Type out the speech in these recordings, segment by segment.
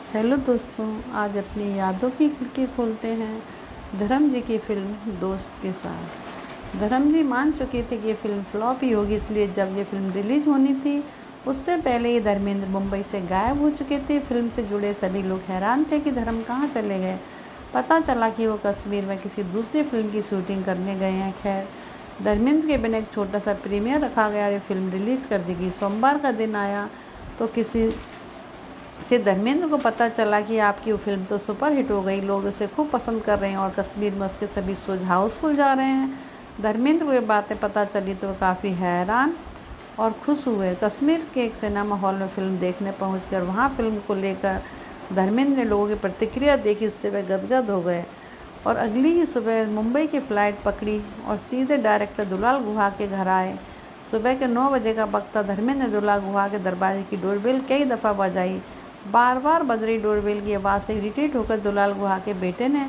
Hello दोस्तों, आज अपनी यादों की खिड़की खोलते हैं धर्म जी की फिल्म दोस्त के साथ। धर्म जी मान चुके थे कि ये फिल्म फ्लॉप ही होगी, इसलिए जब ये फिल्म रिलीज़ होनी थी उससे पहले ही धर्मेंद्र मुंबई से गायब हो चुके थे। फिल्म से जुड़े सभी लोग हैरान थे कि धर्म कहाँ चले गए। पता चला कि वो कश्मीर में किसी दूसरी फिल्म की शूटिंग करने गए हैं। खैर, धर्मेंद्र के बिना एक छोटा सा प्रीमियर रखा गया और ये फिल्म रिलीज़ कर दी गई। सोमवार का दिन आया तो किसी से धर्मेंद्र को पता चला कि आपकी वो फिल्म तो सुपर हिट हो गई, लोग उसे खूब पसंद कर रहे हैं और कश्मीर में उसके सभी शोज हाउसफुल जा रहे हैं। धर्मेंद्र को ये बातें पता चली तो वो काफ़ी हैरान और खुश हुए। कश्मीर के एक सिनेमा हॉल में फिल्म देखने पहुंचकर वहां फिल्म को लेकर धर्मेंद्र ने लोगों की प्रतिक्रिया देखी, उससे वे गदगद हो गए और अगली ही सुबह मुंबई की फ़्लाइट पकड़ी और सीधे डायरेक्टर दुलाल गुहा के घर आए। सुबह के 9 बजे का वक्त था। धर्मेंद्र ने दुलाल गुहा के दरवाजे की डोरबेल कई दफ़ा बजाई। बार बार बज रही डोरबेल की आवाज़ से इरिटेट होकर दुलाल गुहा के बेटे ने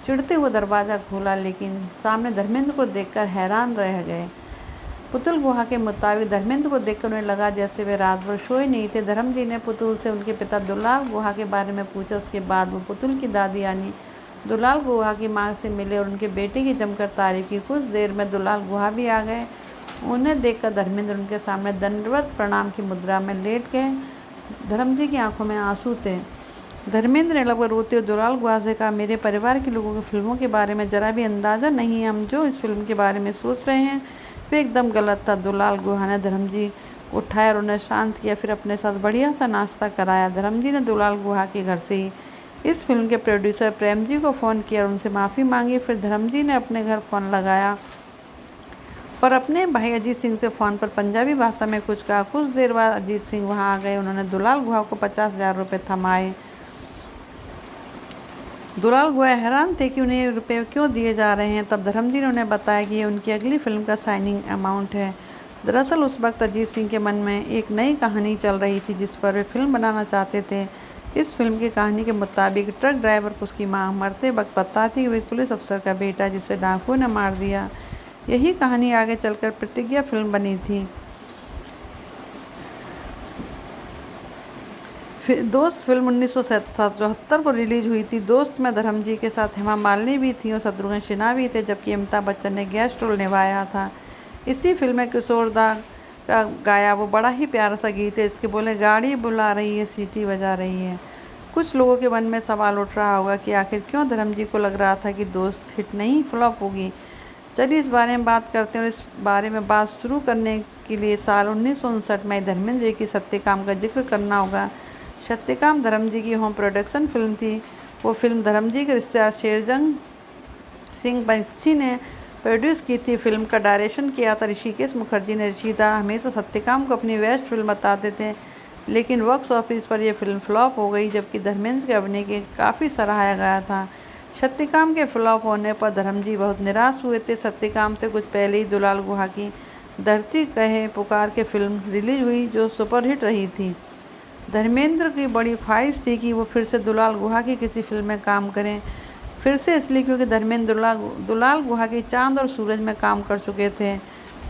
चिढ़ते हुए दरवाज़ा खोला, लेकिन सामने धर्मेंद्र को देखकर हैरान रह गए। पुतुल गुहा के मुताबिक धर्मेंद्र को देखकर उन्हें लगा जैसे वे रात भर सोए नहीं थे। धर्म जी ने पुतुल से उनके पिता दुलाल गुहा के बारे में पूछा। उसके बाद वो पुतुल की दादी यानी दुलाल गुहा की माँ से मिले और उनके बेटे की जमकर तारीफ की। कुछ देर में दुलाल गुहा भी आ गए। उन्हें देखकर धर्मेंद्र उनके सामने दंडवत प्रणाम की मुद्रा में लेट गए। धर्म जी की आंखों में आंसू थे। धर्मेंद्र ने लगभग रोते हुए दुलाल गुहा से कहा, मेरे परिवार के लोगों को फिल्मों के बारे में ज़रा भी अंदाज़ा नहीं है। हम जो इस फिल्म के बारे में सोच रहे हैं वे एकदम गलत था। दुलाल गुहा ने धर्म जी को उठाया और उन्हें शांत किया, फिर अपने साथ बढ़िया सा नाश्ता कराया। धर्म जी ने दुलाल गुहा के घर से ही इस फिल्म के प्रोड्यूसर प्रेम जी को फ़ोन किया और उनसे माफ़ी मांगी। फिर धर्म जी ने अपने घर फ़ोन लगाया और अपने भाई अजीत सिंह से फ़ोन पर पंजाबी भाषा में कुछ कहा। कुछ देर बाद अजीत सिंह वहां आ गए। उन्होंने दुलाल गुहा को 50,000 रुपये थमाए। दुलाल गुहा हैरान थे कि उन्हें रुपये क्यों दिए जा रहे हैं। तब धर्म जी ने उन्हें बताया कि ये उनकी अगली फिल्म का साइनिंग अमाउंट है। दरअसल उस वक्त अजीत सिंह के मन में एक नई कहानी चल रही थी जिस पर वे फिल्म बनाना चाहते थे। इस फिल्म की कहानी के मुताबिक ट्रक ड्राइवर को उसकी माँ मरते वक्त बताती कि वो एक पुलिस अफसर का बेटा जिसे डाकुओं ने मार दिया। यही कहानी आगे चलकर प्रतिज्ञा फिल्म बनी थी। दोस्त फिल्म 1977 को रिलीज हुई थी। दोस्त में धर्म जी के साथ हेमा मालिनी भी थी और शत्रुघ्न सिन्हा भी थे, जबकि अमिताभ बच्चन ने गेस्ट रोल निभाया था। इसी फिल्म में किशोर दा का गाया वो बड़ा ही प्यारा सा गीत है। इसके बोले, गाड़ी बुला रही है, सीटी बजा रही है। कुछ लोगों के मन में सवाल उठ रहा होगा कि आखिर क्यों धर्म जी को लग रहा था कि दोस्त हिट नहीं फ्लॉप होगी। चलिए इस बारे में बात करते हैं। और इस बारे में बात शुरू करने के लिए साल 1959 में धर्मेंद्र जी की सत्यकाम का जिक्र करना होगा। सत्यकाम धर्म जी की होम प्रोडक्शन फिल्म थी। वो फिल्म धर्म जी के रिश्तेदार शेरजंग सिंह बख्शी ने प्रोड्यूस की थी। फिल्म का डायरेक्शन किया था ऋषिकेश मुखर्जी ने। ऋषिदा हमेशा सत्यकाम को अपनी बेस्ट फिल्म बताते थे, लेकिन बॉक्स ऑफिस पर यह फिल्म फ्लॉप हो गई, जबकि धर्मेंद्र के अभिनय के काफ़ी सराहाया गया था। सत्यकाम के फ्लॉप होने पर धर्म जी बहुत निराश हुए थे। सत्यकाम से कुछ पहले ही दुलाल गुहा की धरती कहे पुकार के फिल्म रिलीज हुई जो सुपरहिट रही थी। धर्मेंद्र की बड़ी ख्वाहिश थी कि वो फिर से दुलाल गुहा की किसी फिल्म में काम करें। फिर से इसलिए क्योंकि धर्मेंद्र दुलाल गुहा की चांद और सूरज में काम कर चुके थे।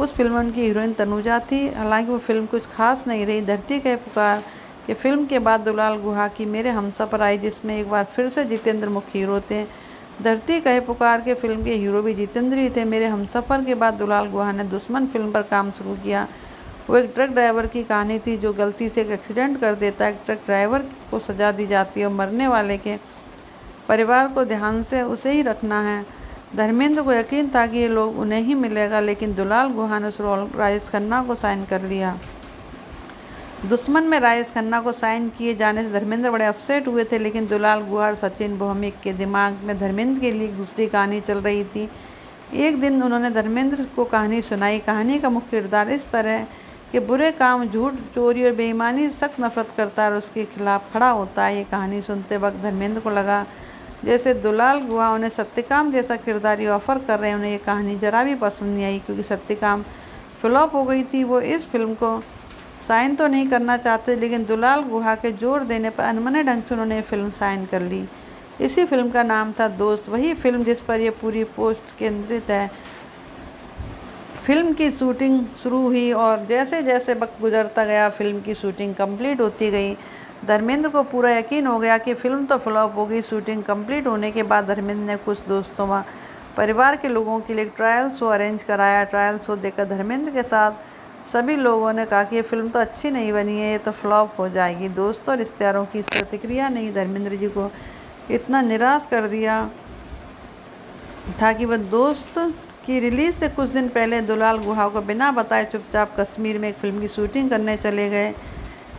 उस फिल्म में उनकी हीरोइन तनुजा थी। हालांकि वो फिल्म कुछ खास नहीं रही। धरती कहे पुकार के फिल्म के बाद दुलाल गुहा की मेरे हमसफ़र आई, जिसमें एक बार फिर से जितेंद्र मुख्य हीरो थे। धरती कहे पुकार के फिल्म के हीरो भी जितेंद्र ही थे। मेरे हमसफ़र के बाद दुलाल गुहा ने दुश्मन फिल्म पर काम शुरू किया। वो एक ट्रक ड्राइवर की कहानी थी जो गलती से एक एक्सीडेंट कर देता है। ट्रक ड्राइवर को सजा दी जाती है और मरने वाले के परिवार को ध्यान से उसे ही रखना है। धर्मेंद्र को यकीन था कि ये लोग उन्हें ही मिलेगा, लेकिन दुलाल गुहा ने उस रोल राजेश खन्ना को साइन कर लिया। दुश्मन में राजेश खन्ना को साइन किए जाने से धर्मेंद्र बड़े अपसेट हुए थे, लेकिन दुलाल गुहा और सचिन भौमिक के दिमाग में धर्मेंद्र के लिए एक दूसरी कहानी चल रही थी। एक दिन उन्होंने धर्मेंद्र को कहानी सुनाई। कहानी का मुख्य किरदार इस तरह के बुरे काम, झूठ, चोरी और बेईमानी से सख्त नफरत करता है और उसके खिलाफ खड़ा होता है। ये कहानी सुनते वक्त धर्मेंद्र को लगा जैसे दुलाल गुहा उन्हें सत्यकाम जैसा किरदार ही ऑफर कर रहे हैं। उन्हें ये कहानी जरा भी पसंद नहीं आई क्योंकि सत्यकाम फ्लॉप हो गई थी। वो इस फिल्म को साइन तो नहीं करना चाहते, लेकिन दुलाल गुहा के जोर देने पर अनमने ढंग से उन्होंने फिल्म साइन कर ली। इसी फिल्म का नाम था दोस्त, वही फिल्म जिस पर यह पूरी पोस्ट केंद्रित है। फिल्म की शूटिंग शुरू हुई और जैसे जैसे वक्त गुजरता गया फिल्म की शूटिंग कंप्लीट होती गई। धर्मेंद्र को पूरा यकीन हो गया कि फिल्म तो फ्लॉप होगी। शूटिंग कंप्लीट होने के बाद धर्मेंद्र ने कुछ दोस्तों व परिवार के लोगों के लिए एक ट्रायल शो अरेंज कराया। ट्रायल शो देखकर धर्मेंद्र के साथ सभी लोगों ने कहा कि ये फिल्म तो अच्छी नहीं बनी है, ये तो फ्लॉप हो जाएगी। दोस्तों और रिश्तेदारों की इस प्रतिक्रिया ने धर्मेंद्र जी को इतना निराश कर दिया था कि वह दोस्त की रिलीज़ से कुछ दिन पहले दुलाल गुहा को बिना बताए चुपचाप कश्मीर में एक फिल्म की शूटिंग करने चले गए।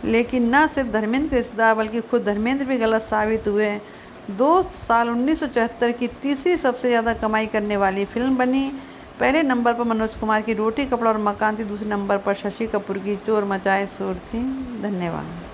लेकिन न सिर्फ धर्मेंद्र के रिश्तेदार बल्कि खुद धर्मेंद्र भी गलत साबित हुए। दोस्त साल 1974 की तीसरी सबसे ज़्यादा कमाई करने वाली फिल्म बनी। पहले नंबर पर मनोज कुमार की रोटी कपड़ा और मकान थी, दूसरे नंबर पर शशि कपूर की चोर मचाए शोर थी। धन्यवाद।